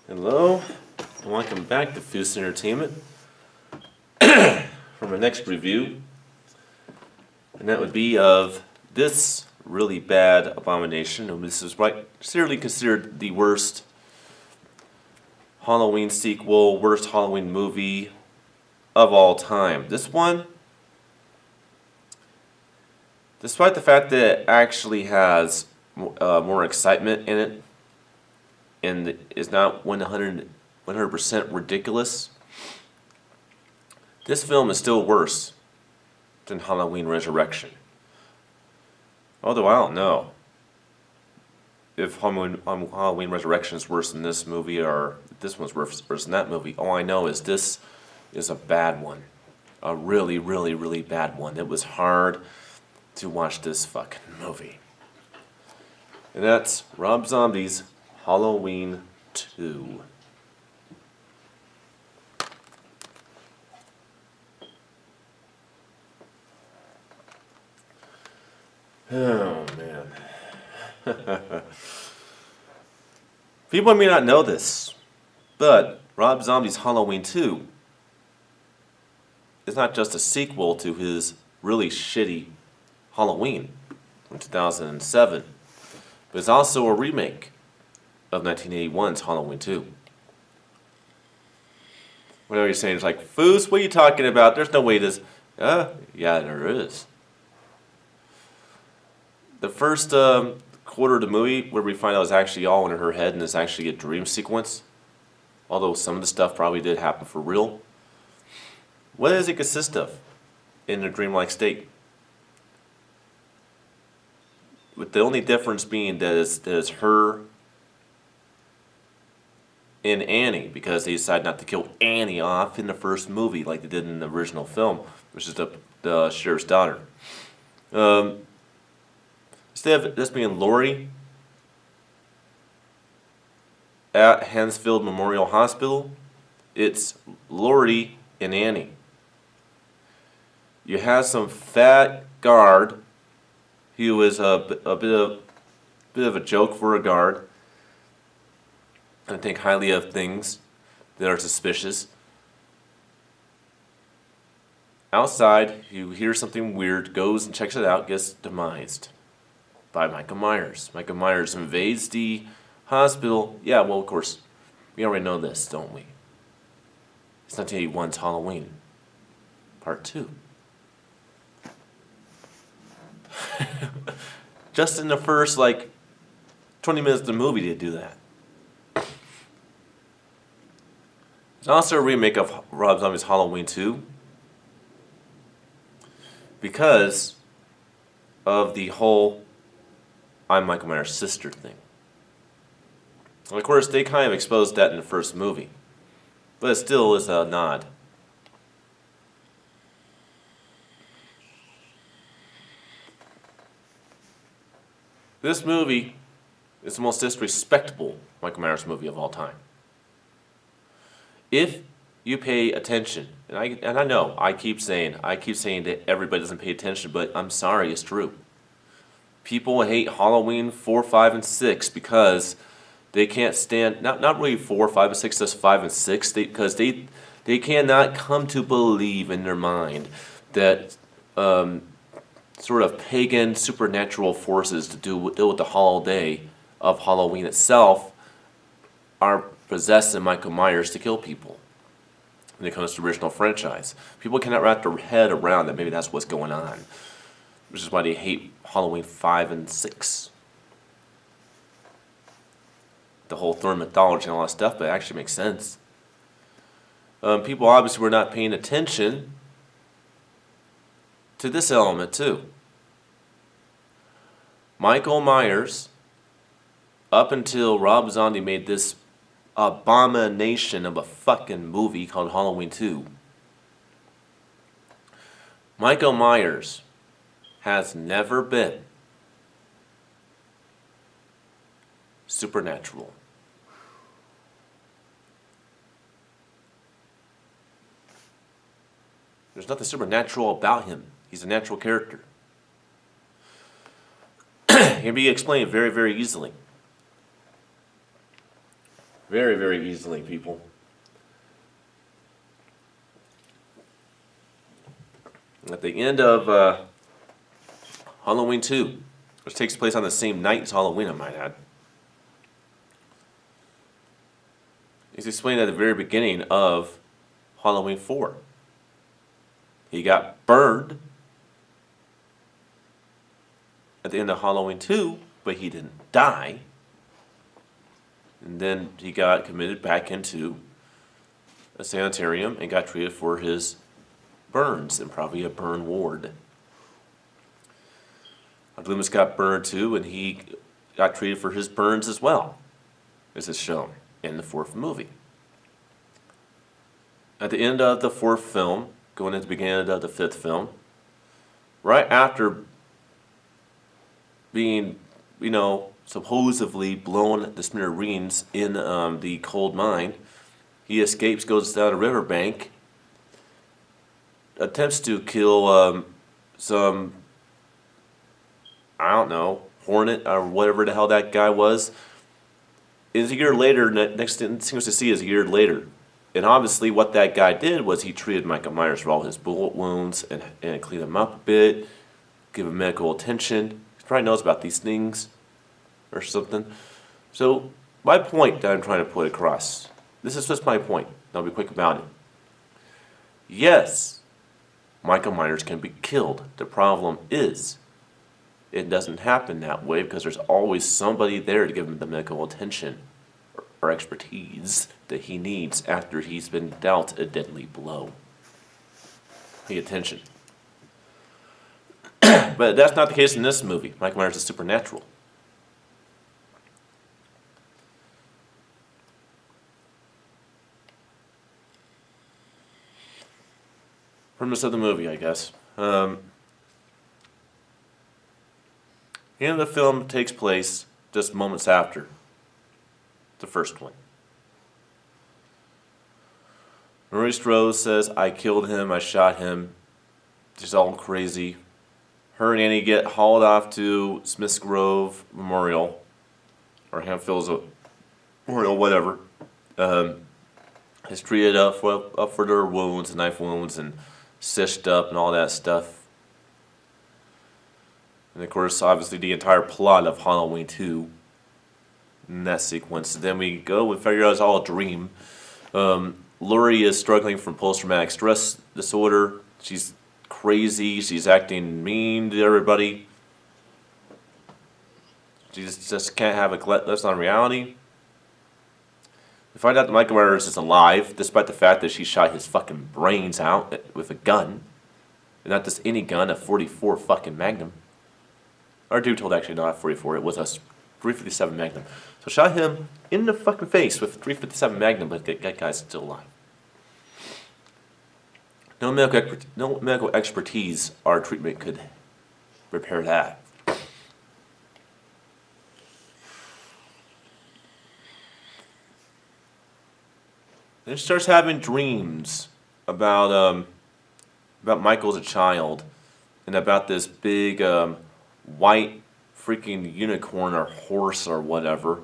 Hello, and welcome back to Foose Entertainment for my next review, and that would be of this really bad abomination. And this is seriously considered the worst Halloween sequel, worst Halloween movie of all time. This one, despite the fact that it actually has more excitement in it, and is not 100% ridiculous, this film is still worse than Halloween Resurrection. Although I don't know if Halloween Resurrection is worse than this movie or if this one's worse than that movie. All I know is this is a bad one. A really, really, really bad one. It was hard to watch this fucking movie. And that's Rob Zombie's Halloween 2. Oh, man. People may not know this, but Rob Zombie's Halloween 2 is not just a sequel to his really shitty Halloween from 2007, but it's also a remake of 1981's Halloween 2. Whatever you're saying, it's like, Foos, what are you talking about? There's no way this... yeah, there is. The first quarter of the movie, where we find out it's actually all in her head and it's actually a dream sequence, although some of the stuff probably did happen for real. What does it consist of in a dreamlike state? With the only difference being that it's her and Annie, because they decided not to kill Annie off in the first movie like they did in the original film, which is the sheriff's daughter. Instead of this being Lori at Hansfield Memorial Hospital, it's Lori and Annie. You have some fat guard who is a bit of a joke for a guard, and think highly of things that are suspicious. Outside, you hear something weird, goes and checks it out, gets demised by Michael Myers. Michael Myers invades the hospital. Yeah, well, of course, we already know this, don't we? It's 1981's Halloween, Part 2. Just in the first, 20 minutes of the movie to do that. It's also a remake of Rob Zombie's Halloween 2 because of the whole I'm Michael Myers' sister thing. And of course, they kind of exposed that in the first movie, but it still is a nod. This movie is the most disrespectful Michael Myers movie of all time. If you pay attention, and I know I keep saying that everybody doesn't pay attention, but I'm sorry, it's true. People hate Halloween 4, 5, and 6 because they can't stand, not really 4, 5, and 6, just 5 and 6, because they cannot come to believe in their mind that sort of pagan supernatural forces to deal with the holiday of Halloween itself are possessing Michael Myers to kill people. When it comes to the original franchise, people cannot wrap their head around that maybe that's what's going on, which is why they hate Halloween 5 and 6. The whole Thorn mythology and all that stuff, but it actually makes sense. People obviously were not paying attention to this element too. Michael Myers, up until Rob Zombie made this abomination of a fucking movie called Halloween 2, Michael Myers has never been supernatural. There's nothing supernatural about him. He's a natural character. He can be explained very, very easily. Very, very easily, people. At the end of Halloween 2, which takes place on the same night as Halloween, I might add. He's explained at the very beginning of Halloween 4. He got burned at the end of Halloween 2, but he didn't die. And then he got committed back into a sanitarium and got treated for his burns and probably a burn ward. Loomis got burned too, and he got treated for his burns as well, as is shown in the 4th movie. At the end of the 4th film, going into the beginning of the 5th film, right after being, supposedly blown to smithereens in the cold mine, he escapes, goes down a riverbank, attempts to kill some, I don't know, hornet or whatever the hell that guy was. Is a year later, next thing to see is a year later. And obviously what that guy did was he treated Michael Myers for all his bullet wounds and cleaned him up a bit, give him medical attention. He probably knows about these things or something. So my point that I'm trying to put across, this is just my point. I'll be quick about it. Yes, Michael Myers can be killed. The problem is, it doesn't happen that way because there's always somebody there to give him the medical attention or expertise that he needs after he's been dealt a deadly blow. Pay attention. But that's not the case in this movie. Michael Myers is supernatural. Premise of the movie, I guess. The end of the film takes place just moments after the first one. Marie Strode says, I killed him, I shot him. She's all crazy. Her and Annie get hauled off to Smith's Grove Memorial, or Hamfield's Memorial, whatever. Is treated up for their wounds, knife wounds, and stitched up and all that stuff. And of course, obviously, the entire plot of Halloween 2 in that sequence. Then we go and figure out it's all a dream. Laurie is struggling from post-traumatic stress disorder. She's crazy. She's acting mean to everybody. She just can't have that's not reality. We find out that Michael Myers is alive, despite the fact that she shot his fucking brains out with a gun. And not just any gun, a .44 fucking Magnum. Our dude told actually not 44, it was a .357 Magnum. So shot him in the fucking face with a .357 Magnum, but that guy's still alive. No medical expertise or treatment could repair that. Then she starts having dreams about Michael as a child, and about this big white freaking unicorn or horse or whatever.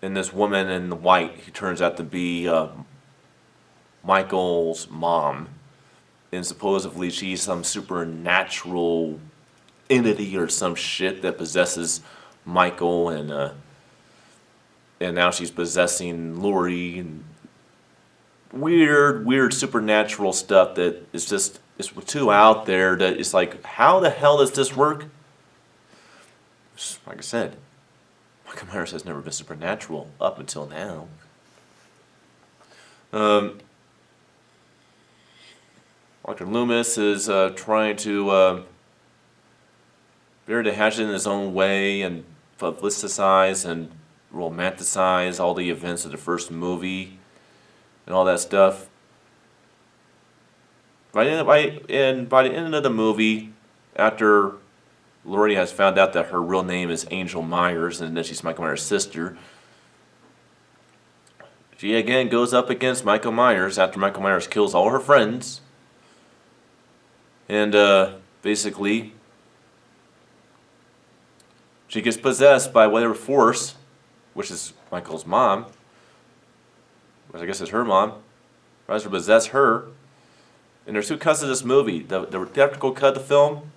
And this woman in the white, who turns out to be Michael's mom, and supposedly she's some supernatural entity or some shit that possesses Michael, and now she's possessing Laurie, and weird supernatural stuff that is just, it's too out there that it's like, how the hell does this work? Like I said, Michael Myers has never been supernatural up until now. Dr. Loomis is trying to bury the hatchet in his own way and publicize and romanticize all the events of the first movie and all that stuff. By the end of the movie, after Laurie has found out that her real name is Angel Myers and that she's Michael Myers' sister, she again goes up against Michael Myers after Michael Myers kills all her friends. And basically, she gets possessed by whatever force which is Michael's mom, which I guess is her mom, tries to possess her. And there's two cuts of this movie. The theatrical cut of the film,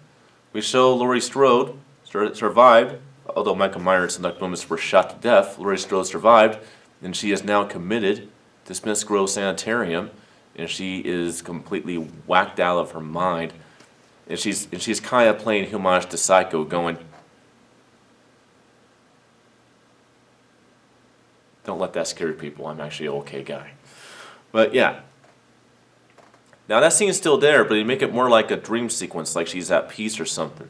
we show Laurie Strode survived, although Michael Myers and Dr. Loomis were shot to death. Laurie Strode survived, and she is now committed to Smiths Grove Sanitarium, and she is completely whacked out of her mind. And she's kind of playing homage to Psycho, going, "Don't let that scare people. I'm actually an okay guy." But yeah. Now that scene's still there, but you make it more like a dream sequence, like she's at peace or something,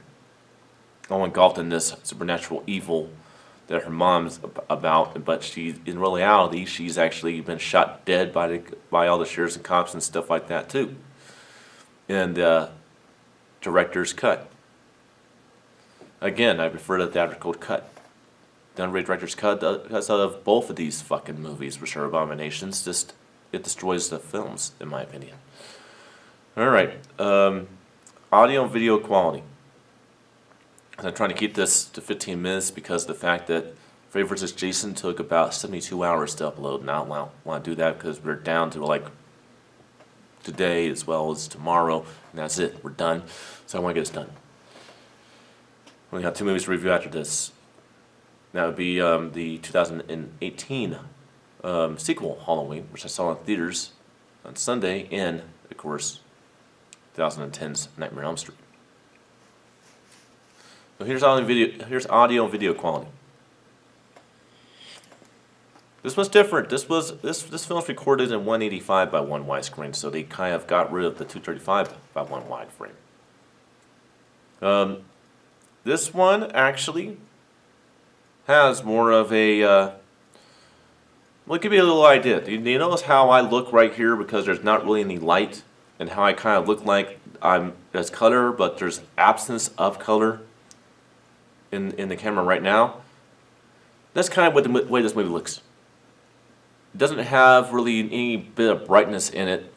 all engulfed in this supernatural evil that her mom's about. But she, in reality, she's actually been shot dead by all the sheriffs and cops and stuff like that too. And director's cut. Again, I prefer the theatrical cut. The unrated director's cut because of both of these fucking movies, which are abominations. Just it destroys the films, in my opinion. All right, audio and video quality. I'm trying to keep this to 15 minutes because of the fact that Freddy vs. Jason took about 72 hours to upload, and I don't want to do that because we're down to like today as well as tomorrow, and that's it. We're done. So I want to get this done. We only got 2 movies to review after this. That would be the 2018 sequel, Halloween, which I saw in theaters on Sunday, and, of course, 2010's Nightmare on Elm Street. So here's audio and video quality. This was different. This film's recorded in 185 by 1 widescreen, so they kind of got rid of the 235 by 1 wide frame. This one actually has more of a well, I'll give you a little idea. Do you notice how I look right here because there's not really any light, and how I kind of look like there's color, but there's absence of color in the camera right now? That's kind of what the way this movie looks. It doesn't have really any bit of brightness in it,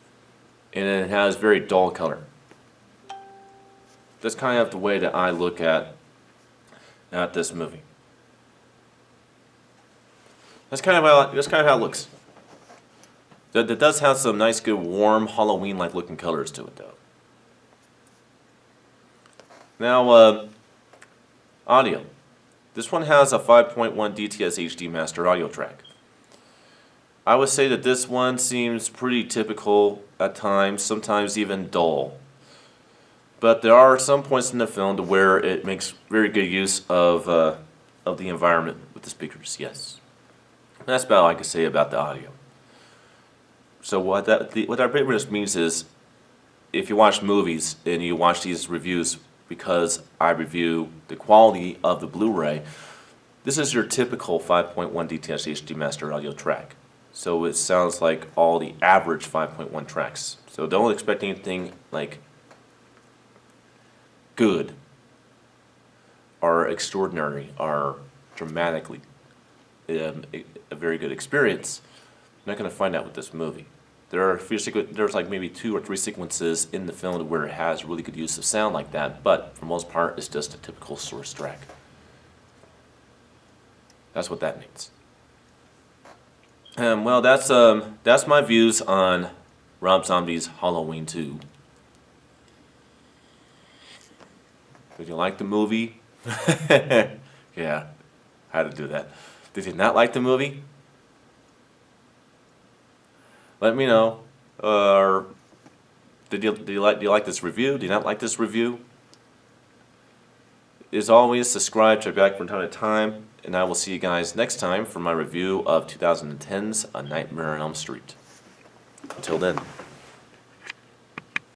and it has very dull color. That's kind of the way that I look at this movie. That's kind of how it looks. That does have some nice, good, warm, Halloween-like looking colors to it, though. Now, audio. This one has a 5.1 DTS HD master audio track. I would say that this one seems pretty typical at times, sometimes even dull. But there are some points in the film to where it makes very good use of the environment with the speakers, yes. That's about all I can say about the audio. So what that pretty much means is, if you watch movies and you watch these reviews because I review the quality of the Blu-ray, this is your typical 5.1 DTS HD master audio track. So it sounds like all the average 5.1 tracks. So don't expect anything like good or extraordinary or dramatically a very good experience. You're not going to find that with this movie. There's like maybe 2 or 3 sequences in the film where it has really good use of sound like that, but for the most part, it's just a typical source track. That's what that means. Well, that's my views on Rob Zombie's Halloween 2. Did you like the movie? Yeah, I had to do that. Did you not like the movie? Let me know. Or do you like this review? Do you not like this review? As always, subscribe, check back from time to time, and I will see you guys next time for my review of 2010's A Nightmare on Elm Street. Until then.